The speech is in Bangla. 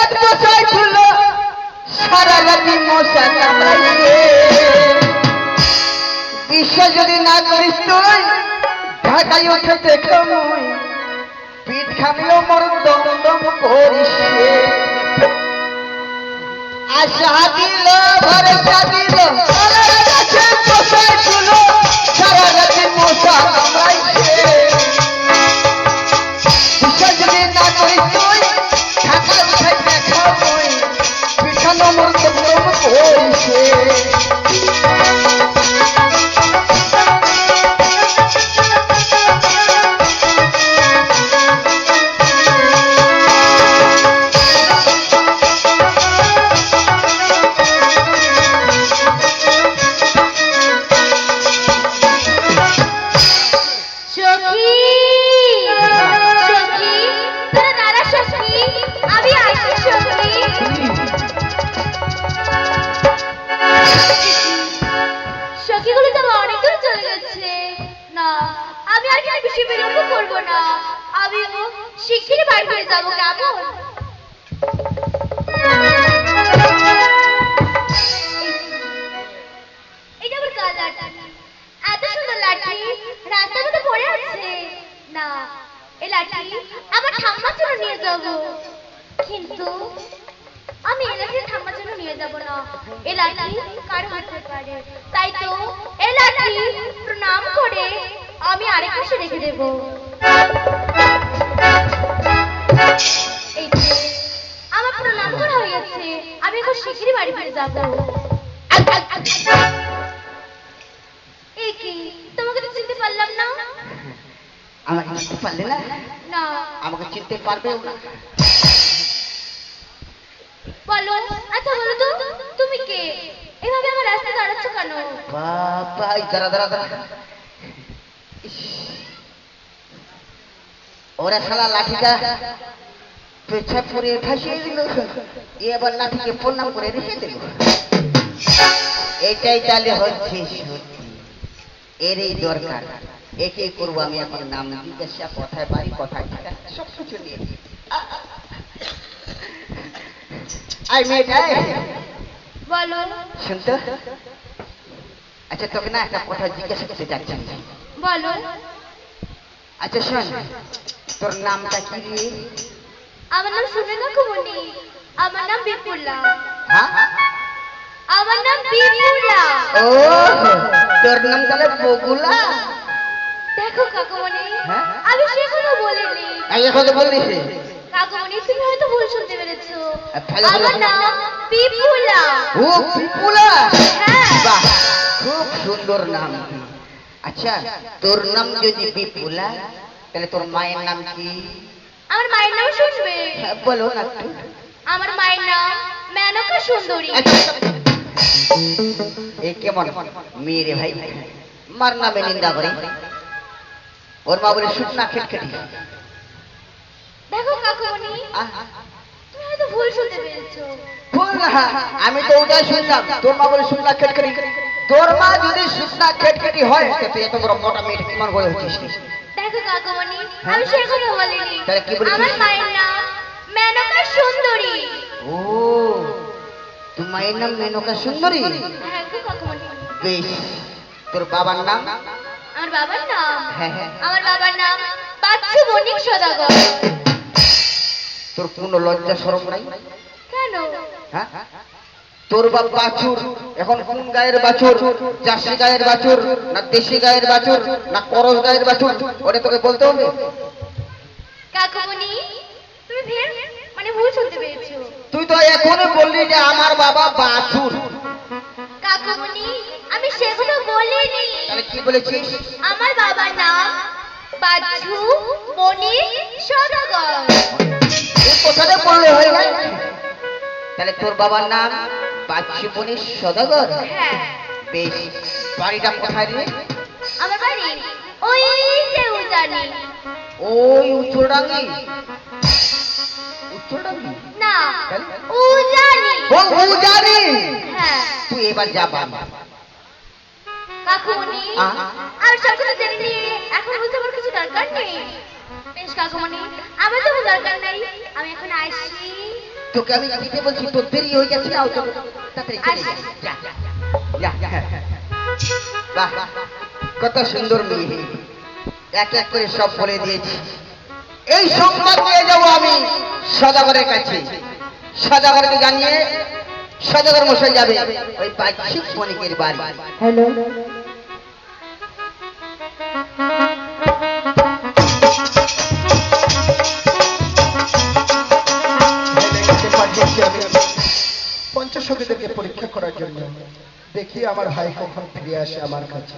ডাকাত মশাই ছিল সারা রাতি মশা কামড়াইছে। বিশ্বাস যদি না করিস তুই ঢাকায় উঠেছে খামুই, পিঠ খামিও মোর দম দম করিস। আশা দিল ভরসা দিল মশাই ছিল সারা রাতি মশা কামড়াইছে। বিশ্বাস যদি না করিস তুই ঢাকায় উঠেছে খামুই, পিঠ খামিও মোর দম দম করিছে। শিগগিরই বাড়ি ফিরে যাবো কেমন? এটা আমার কাল লাঠি, এত সুন্দর লাঠি রাস্তার মধ্যে পড়ে আছে। না, এই লাঠি আমার ঠাম্মার জন্য নিয়ে যাবো, কিন্তু আমি এই লাঠি ঠাম্মার জন্য নিয়ে যাবো না। এই লাঠি কারো হতে পারে, তাই তো এই লাঠি প্রণাম করে আমি আরেক পাশে রেখে দেবো। আমার প্রণাম করা হয়ে গেছে, আমি এখন শিগগিরই বাড়ি ফিরে যাবো। এই কি, তোমাকে তো চিনতে পারলাম না। আমাকে চিনতে পারলে না? না। আমাকে চিনতে পারবে না? বলো, আচ্ছা বলো তো তুমি কে? এভাবে আমার রাস্তায় দাঁড়াচ্ছ কেন? বাবা, দাঁড়া দাঁড়া দাঁড়া। ওরা শালা লাঠিটা পেছাব করে ফাঁসিয়ে দিল, এবার লাঠিকে প্রণাম করে রেখে দিল। এইটাই তাহলে হচ্ছে সত্যি, এর এই দরকার। একে করবো আমি এখন নাম জিজ্ঞাসা, কথায় বাড়ি কথায় থাকা সব কিছু নিয়ে। আই মেয়েটাই বলো। শুনতো, আচ্ছা তোকে না একটা কথা জিজ্ঞাসা করতে চাচ্ছি। বলো। আচ্ছা শোন, তোর নামটা কি রে? আমার নাম সুনেনা কুমনি। আমার নাম বিপুলা। হ্যাঁ, আমার নাম বিপুলা। ও তোর নাম তাহলে বগুলা? দেখো কাকুমণি, আমি সে কথা বলিনি। এই কথা বললি? কাকুমণি তুমি হয়তো ভুল শুনতে পেরেছো। আমার নাম বিপুলা। ও বিপুলা? হ্যাঁ। বাহ, খুব সুন্দর নাম। আচ্ছা তোর নাম যদি বিপুলা, তাহলে তোর মায়ের নাম কি? আমার মায়ের নাম শুনবে? বলো না একটু। আমার মায়ের নাম মেনকা সুন্দরী। এ কেমন মেয়ে রে ভাই, মার নামে নিন্দা করে। ওর মা বলে শুকনা খেটখেটি। দেখো কাকুমণি, তুমি হয়তো ভুল শুনতে পেরেছো। ভুল না, আমি তো ওটাই শুনলাম। তোর মা বলে শুকনা খেটখেটি। তোর মা যদি শুকনা খেটখেটি হয়, তুই এত বড় মোটা মেয়ে কেমন করে হচ্ছিস? দেখো কাকুমণি, আমি সে কথা বলিনি। তাহলে কি বলেছিস? আমার মায়ের নাম মেনকা সুন্দরী। ও, তোর মায়ের নাম মেনকা সুন্দরী? হ্যাঁ গো কাকুমণি। বেশ, তোর বাবার নাম? আমার বাবার নাম? হ্যাঁ হ্যাঁ। আমার বাবার নাম বাচ্চু বণিক সদাগর। তোর কোনো লজ্জা শরম নাই? কেন? হ্যাঁ, তোর বাপ বাছুর, এখন কোন গায়ের বাছুর? জার্সি গায়ের বাছুর না দেশি গায়ের বাছুর না করস গায়ের বাছুর, ওটা তোকে বলতে হবে। কাকুমণি তুমি মানে ভুল শুনতে পেরেছো। তুই তো এখনই বললি যে আমার বাবা বাছুর। কাকুমণি আমি সে কথা বলিনি। তাহলে কি বলেছিস? আমার বাবার নাম বাচ্চু বণিক সদাগর। এই কথাটা বললে হয়ে গেল। তাহলে তোর বাবার নাম বাচ্চু বণিক সদাগর? হ্যাঁ। বেশ, বাড়িটা কোথায় রে? আমার বাড়ি ওই যে উজানি। ওই উচ্চডাঙ্গি? উচ্চডাঙ্গি না, উজানি। ও উজানি? হ্যাঁ। তুই এবার যা বাবা। কাকুমণি আর সব কিছু জেনে নিয়ে এখন বুঝতে আমার কিছু দরকার নেই। বেশ কাকুমণি, আমার তো দরকার নেই, আমি এখন আসি। তোকে আমি দিতে বলছি, তোর দেরি হয়ে যাচ্ছে না, তাড়াতাড়ি চলে যা, যা, যা, যা। বাহ, কত সুন্দর মেয়ে, এক এক করে সব বলে দিয়েছি। এই সংবাদ নিয়ে যাব আমি সদাগরের কাছে, সদাগরকে জানিয়ে সদাগর মশাই যাবে ওই বাহ্যিক বণিকের বাড়ি। হ্যালো, পঞ্চসখীদেরকে পরীক্ষা করার জন্য। দেখি আমার ভাই কখন ফিরে আসে আমার কাছে।